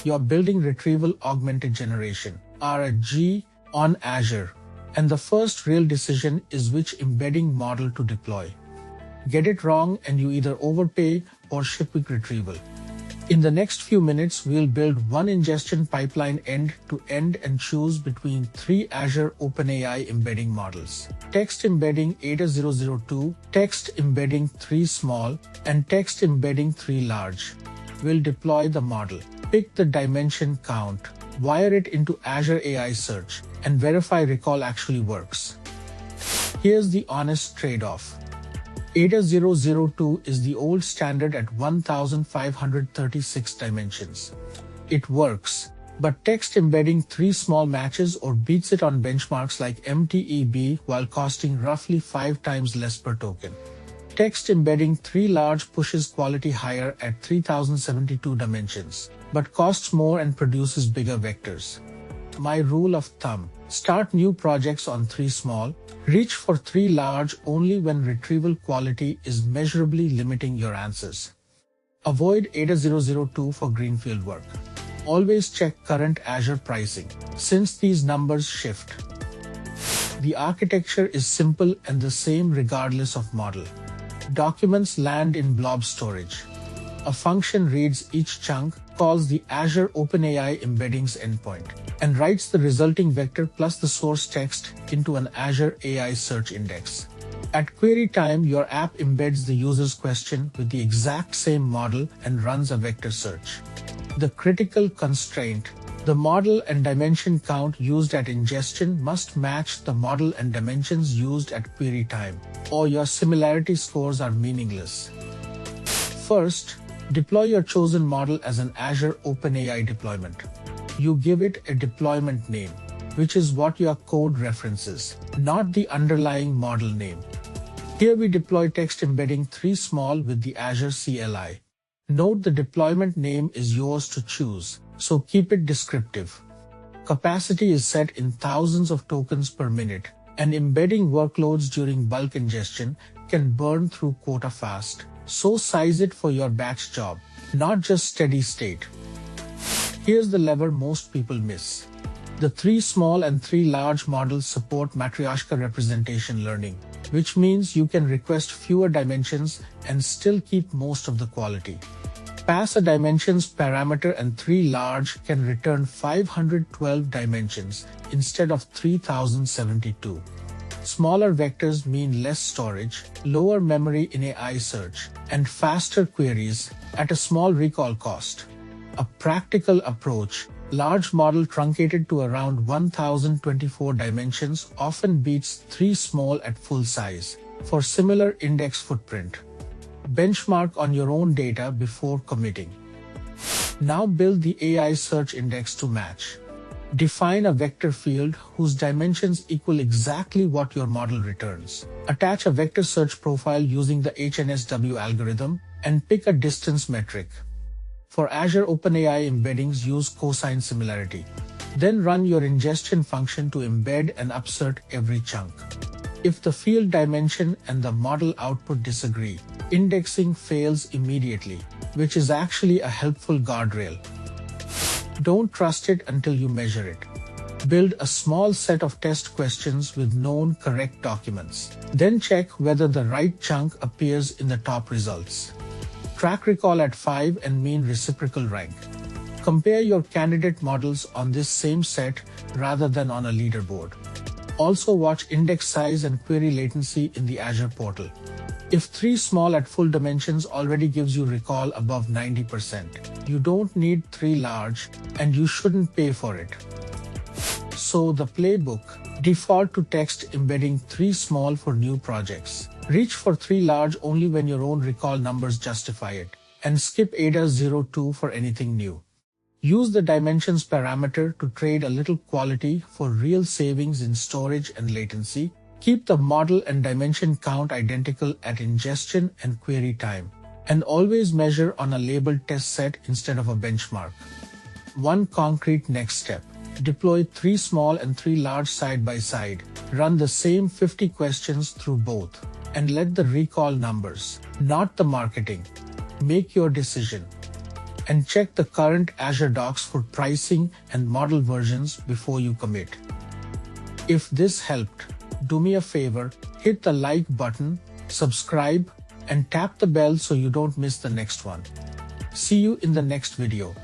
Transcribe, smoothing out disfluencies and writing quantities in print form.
You're building Retrieval Augmented Generation (RAG) on Azure, and the first real decision is which embedding model to deploy. Get it wrong and you either overpay or ship with Retrieval. In the next few minutes, we'll build one ingestion pipeline end-to-end and choose between 3 Azure OpenAI embedding models: text embedding ada-002, text embedding 3 small, and text embedding 3 large. We'll deploy the model, pick the dimension count, wire it into Azure AI Search, and verify recall actually works. Here's the honest trade-off. Ada-002 is the old standard at 1536 dimensions. It works, but text embedding 3 small matches or beats it on benchmarks like MTEB while costing roughly 5 times less per token. Text embedding 3 large pushes quality higher at 3072 dimensions, but costs more and produces bigger vectors. My rule of thumb: start new projects on 3 small, reach for 3 large only when retrieval quality is measurably limiting your answers. Avoid ada-002 for greenfield work. Always check current Azure pricing, since these numbers shift. The architecture is simple and the same regardless of model. Documents land in Blob storage. A function reads each chunk, calls the Azure OpenAI Embeddings endpoint, and writes the resulting vector plus the source text into an Azure AI Search index. At query time, your app embeds the user's question with the exact same model and runs a vector search. The critical constraint: the model and dimension count used at ingestion must match the model and dimensions used at query time, or your similarity scores are meaningless. First, deploy your chosen model as an Azure OpenAI deployment. You give it a deployment name, which is what your code references, not the underlying model name. Here we deploy text embedding 3 small with the Azure CLI. Note the deployment name is yours to choose, so keep it descriptive. Capacity is set in thousands of tokens per minute, and embedding workloads during bulk ingestion can burn through quota fast, so size it for your batch job, not just steady state. Here's the lever most people miss. The 3 small and 3 large models support Matryoshka representation learning, which means you can request fewer dimensions and still keep most of the quality. Pass a dimensions parameter and 3 large can return 512 dimensions instead of 3072. Smaller vectors mean less storage, lower memory in AI search, and faster queries at a small recall cost. A practical approach: large model truncated to around 1024 dimensions often beats 3 small at full size for similar index footprint. Benchmark on your own data before committing. Now build the AI search index to match. Define a vector field whose dimensions equal exactly what your model returns. Attach a vector search profile using the HNSW algorithm and pick a distance metric. For Azure OpenAI embeddings, use cosine similarity. Then run your ingestion function to embed and upsert every chunk. If the field dimension and the model output disagree, indexing fails immediately, which is actually a helpful guardrail. Don't trust it until you measure it. Build a small set of test questions with known correct documents. Then check whether the right chunk appears in the top results. Track recall at 5 and mean reciprocal rank. Compare your candidate models on this same set rather than on a leaderboard. Also watch index size and query latency in the Azure portal. If 3 small at full dimensions already gives you recall above 90%, you don't need 3 large, and you shouldn't pay for it. So the playbook: default to text embedding 3 small for new projects. Reach for 3 large only when your own recall numbers justify it, and skip ada-002 for anything new. Use the dimensions parameter to trade a little quality for real savings in storage and latency. Keep the model and dimension count identical at ingestion and query time, and always measure on a labeled test set instead of a benchmark. One concrete next step: deploy 3 small and 3 large side by side. Run the same 50 questions through both, and let the recall numbers, not the marketing, make your decision. and check the current Azure docs for pricing and model versions before you commit. If this helped, do me a favor, hit the like button, subscribe, and tap the bell so you don't miss the next one. See you in the next video.